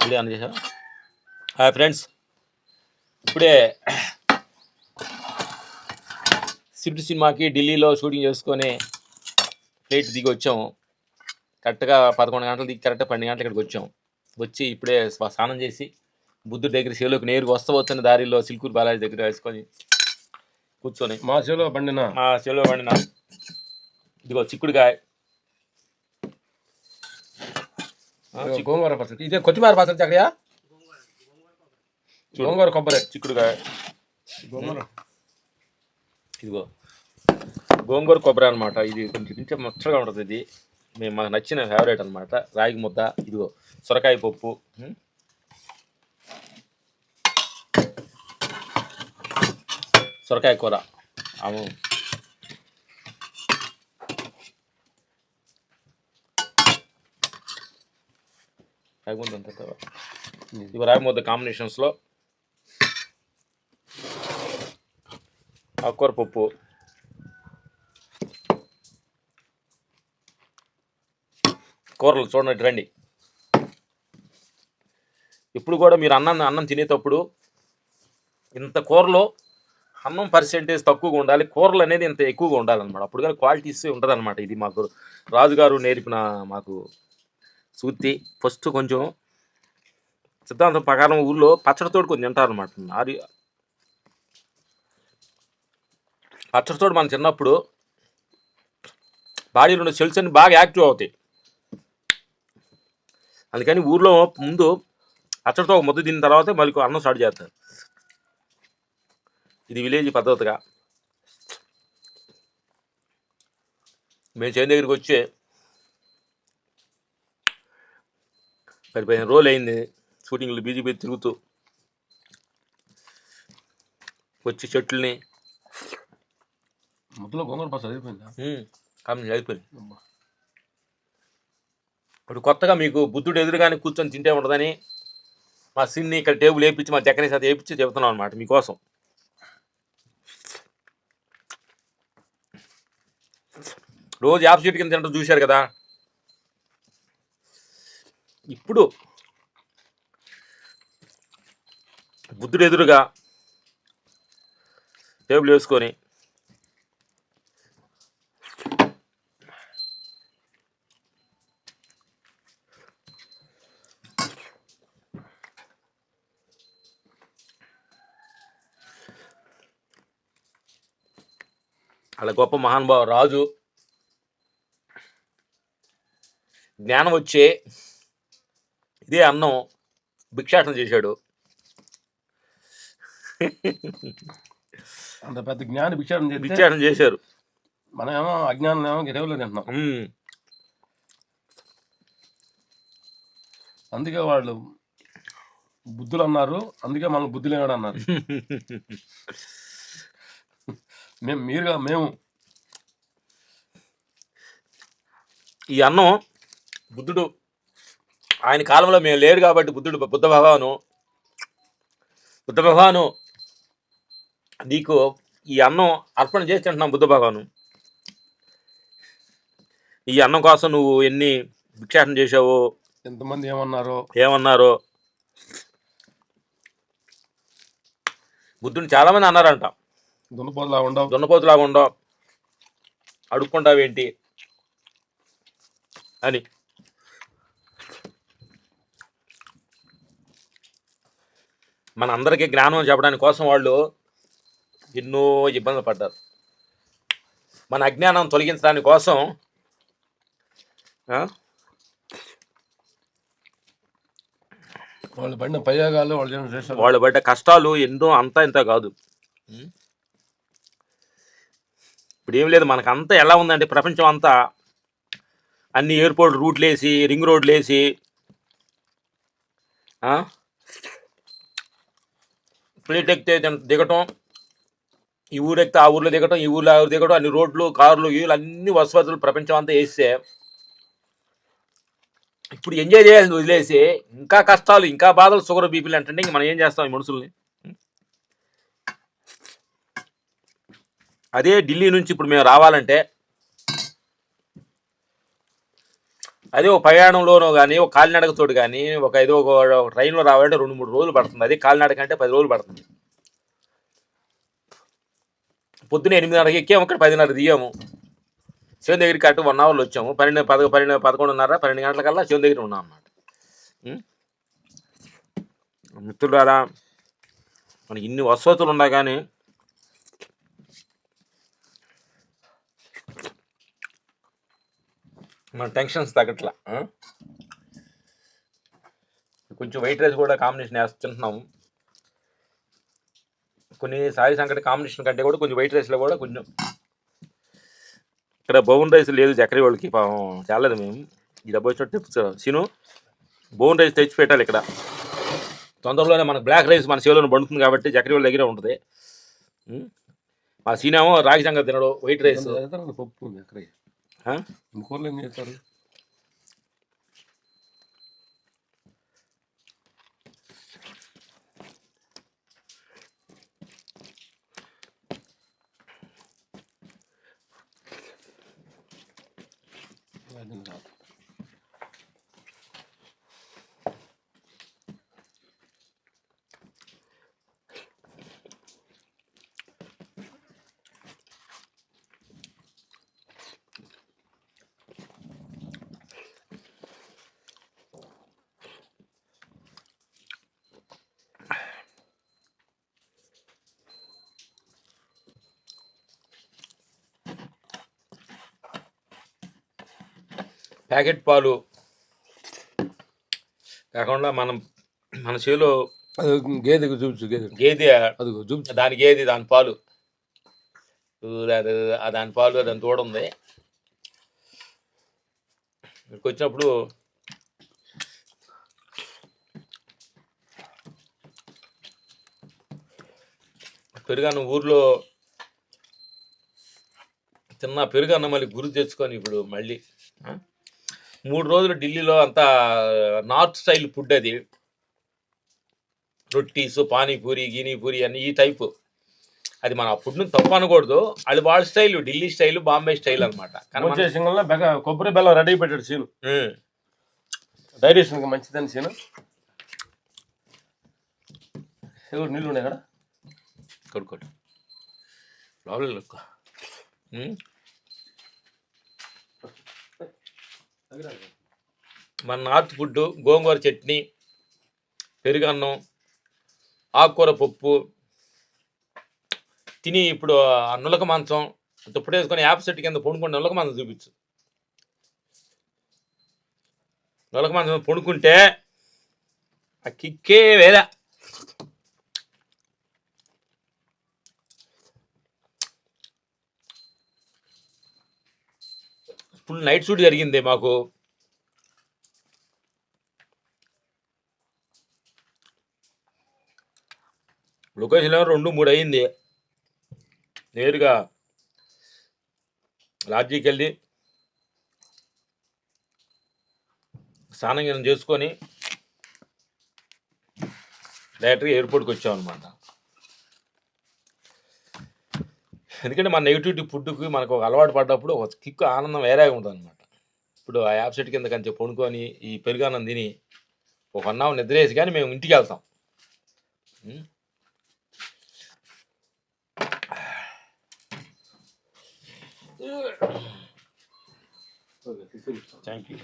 Video on చేసా. Hi friends, ఇప్పుడే city సినిమాకి ఢిల్లీలో షూటింగ్ చేసుకొని ఫ్లైట్ దిగి వచ్చాము. కరెక్ట్గా 11 గంటలు దిగి కరెక్ట్గా 12 గంటలు ఇక్కడికి వచ్చాము. వచ్చి ఇప్పుడే స్నానం చేసి బుద్ధుడి దగ్గర సేలోకి నేరుగా వస్తున్న దారిలో సిల్కూరు బాలాజీ దగ్గర వేసుకొని కూర్చొని మా చెలో పండిన ఇదిగో చిక్కుడుకాయ, గోంగూర పచ్చడి, ఇదే కొత్తిమీర పచ్చడి అక్కడయా, గోంగూర కొబ్బరి, చిక్కుడుకాయ, గోంగూర, ఇదిగో గోంగూర కొబ్బరి అనమాట. ఇది కొంచెం తింటే ముచ్చగా ఉంటుంది. ఇది మాకు నచ్చిన ఫేవరెట్ అనమాట. రాగి ముద్ద, ఇదిగో సొరకాయ పప్పు, సొరకాయ కూర, అవు రాగి ముద్ద అంత ఇదిగో రాగి ముద్ద కాంబినేషన్స్లో ఆకుకూర పప్పు, కూరలు చూడండి రండి. ఇప్పుడు కూడా మీరు అన్నం తినేటప్పుడు ఇంత కూరలో అన్నం పర్సెంటేజ్ తక్కువగా ఉండాలి, కూరలు అనేది ఇంత ఎక్కువగా ఉండాలన్నమాట. అప్పుడు కానీ క్వాలిటీస్ ఉంటుంది అనమాట. ఇది మాకు రాజుగారు నేర్పిన మాకు సూత్తి. ఫస్ట్ కొంచెం సిద్ధాంతం ప్రకారం ఊళ్ళో పచ్చడితోడు కొంచెం తింటారనమాట. అది పచ్చడితోడు మనం చిన్నప్పుడు బాడీలో ఉన్న సెల్స్ అన్ని బాగా యాక్టివ్ అవుతాయి. అందుకని ఊర్లో ముందు పచ్చడితో ఒక ముద్ద తిన్న తర్వాత మళ్ళీ అన్నం స్టార్ట్ చేస్తారు. ఇది విలేజ్ పద్ధతిగా. మేము చేను దగ్గరికి వచ్చి 15 రోజులు అయింది షూటింగ్లు బీజేపీ తిరుగుతూ. వచ్చి చెట్లని ముద్దలో గోంగూర పచ్చడి అయిపోయింది. ఇప్పుడు కొత్తగా మీకు బుద్ధుడు ఎదురుగానే కూర్చొని తింటే ఉండదని మా సిన్ని ఇక్కడ టేబుల్ వేయించి మా చక్కని సార్ వేయించి చెబుతున్నాం అనమాట మీకోసం. రోజు యాప్ సీట్ కింద తింటూ చూశారు కదా. ఇప్పుడు బుద్ధుడు ఎదురుగా టేబుల్ వేసుకొని అలా గొప్ప మహానుభావ రాజు జ్ఞానం వచ్చే ఇదే అన్నం భిక్షాటన చేశాడు. అంత పెద్ద జ్ఞాని భిక్షాటన చేశారు. మనమేమో అజ్ఞానం ఏమో గిరవలో తింటున్నాం. అందుకే వాళ్ళు బుద్ధులు అన్నారు, అందుకే మనం బుద్ధి లేనాడు అన్నారు. మేము ఈ అన్నం బుద్ధుడు ఆయన కాలంలో మేము లేరు కాబట్టి బుద్ధ భగవాను నీకు ఈ అన్నం అర్పణ చేసి తింటున్నాం. బుద్ధ భగవాను ఈ అన్నం కోసం నువ్వు ఎన్ని భిక్షాటన చేసావో, ఎంతమంది ఏమన్నారో బుద్ధుని చాలా మంది అన్నారంట. దున్నపోతులాగా ఉండవు, అడుక్కుంటావేంటి అని. మన అందరికీ జ్ఞానం చెప్పడానికి కోసం వాళ్ళు ఎన్నో ఇబ్బందులు పడ్డారు. మన అజ్ఞానం తొలగించడానికి కోసం వాళ్ళు పడిన ప్రయోగాలు, వాళ్ళు పడ్డ కష్టాలు ఎన్నో, అంతా ఇంత కాదు. ఇప్పుడు ఏం లేదు, మనకంతా ఎలా ఉందంటే ప్రపంచం అంతా అన్ని ఎయిర్పోర్ట్ రూట్లు వేసి, రింగ్ రోడ్లు వేసి, ఫ్లైట్ ఎక్కితే దిగటం, ఈ ఊరు ఎక్కితే ఆ ఊర్లో దిగటం, ఈ ఊర్లో ఆ ఊరు దిగటం, అన్ని రోడ్లు, కార్లు, వీళ్ళు అన్ని వసతులు ప్రపంచం అంతా వేస్తే ఇప్పుడు ఎంజాయ్ చేయాల్సింది వదిలేసి ఇంకా కష్టాలు, ఇంకా బాధలు, షుగర్, బీపీలు అంటే ఇంక మనం ఏం చేస్తాం ఈ మనుషుల్ని? అదే ఢిల్లీ నుంచి ఇప్పుడు మేము రావాలంటే అదే ఒక ప్రయాణంలోనో కానీ ఒక కాలినడకతోటి కానీ ఒక ట్రైన్లో రావాలంటే 2-3 రోజులు పడుతుంది. అదే కాలినడక అంటే 10 రోజులు పడుతుంది. పొద్దున్న 8:30కి ఎక్కాము, ఇక్కడ 10:30 దిగాము. శివన్ దగ్గరికి కరెక్ట్ 1 అవర్లో వచ్చాము. 11:30-12 శివన్ దగ్గర ఉన్నాం అన్నమాట. మిత్రులారా, మనకి ఇన్ని వసతులు ఉన్నా కానీ మన టెన్షన్స్ తగ్గట్లా. కొంచెం వైట్ రైస్ కూడా కాంబినేషన్ తింటున్నాము. కొన్ని సాయి సంకటి కాంబినేషన్ కంటే కూడా కొంచెం వైట్ రైస్లో కూడా కొంచెం ఇక్కడ బౌన్ రైస్ లేదు చక్కెర వాళ్ళకి, పాపం చాలేదు. మేము ఈ డబ్బు వచ్చినట్టు సీను బౌన్ రైస్ తెచ్చి పెట్టాలి ఇక్కడ. తొందరలోనే మనకు బ్లాక్ రైస్ మన సేవలో పండుతుంది కాబట్టి చక్కెర వాళ్ళ దగ్గర ఉంటుంది. మా సీనేమో రాగి సంగతి తినడు, వైట్ రైస్. పప్పు ఉంది అక్కడ, కూరలు ఏం చేస్తారు? ప్యాకెట్ పాలు కాకుండా మన చేలో అది గేదె చూపించు, గేదె అది చూపించు, దాని గేదె దాని పాలు, దాని పాలు దాని తోడు ఉంది. ఇక్కడికి వచ్చినప్పుడు పెరుగన్నం ఊర్లో తిన్న పెరుగన్నం మళ్ళీ గుర్తు తెచ్చుకొని ఇప్పుడు మళ్ళీ 3 రోజులు ఢిల్లీలో అంతా నార్త్ స్టైల్ ఫుడ్, అది రొట్టీస్, పానీపూరి, గినీపూరి అని ఈ టైపు. అది మన ఫుడ్ను తప్పు అనకూడదు, అది వాళ్ళ style, Delhi style, Bombay style అనమాట. కొబ్బరి బెల్లం రెడీ పెట్టాడు సీను, డైజెషన్కి మంచిదని సీను. ఎవరు నీళ్ళు ఉన్నాయి కదా, కొడుకోడు లోపల. మన నార్త్ ఫుడ్ గోంగూర చట్నీ, పెరుగన్నం, ఆకుకూర పప్పు తిని ఇప్పుడు ఆ నులక మాంసం దుప్పటి వేసుకొని యాప్ సెట్ కింద పొడుకుంటే నులక మాంసం చూపించు. నులక మాంసం పొడుకుంటే ఆ కిక్కే వేరే. ఫుల్ నైట్ షూట్ జరిగింది మాకు. లొకేషన్ 2-3 అయింది. నేరుగా లాడ్జీకి వెళ్ళి స్నానం చేసుకొని డైరెక్ట్గా ఎయిర్పోర్ట్కి వచ్చామన్నమాట. ఎందుకంటే మన నెగిటివిటీ ఫుడ్కి మనకు ఒక అలవాటు పడ్డప్పుడు ఒక కిక్ ఆనందం వేరేగా ఉంటుంది అనమాట. ఇప్పుడు ఆ యాప్ సెట్ కింద కంచె పొనుకొని ఈ పెరుగన్నం తిని ఒక 1 అవర్ నిద్ర వేసి కానీ మేము ఇంటికి వెళ్తాం. Thank you.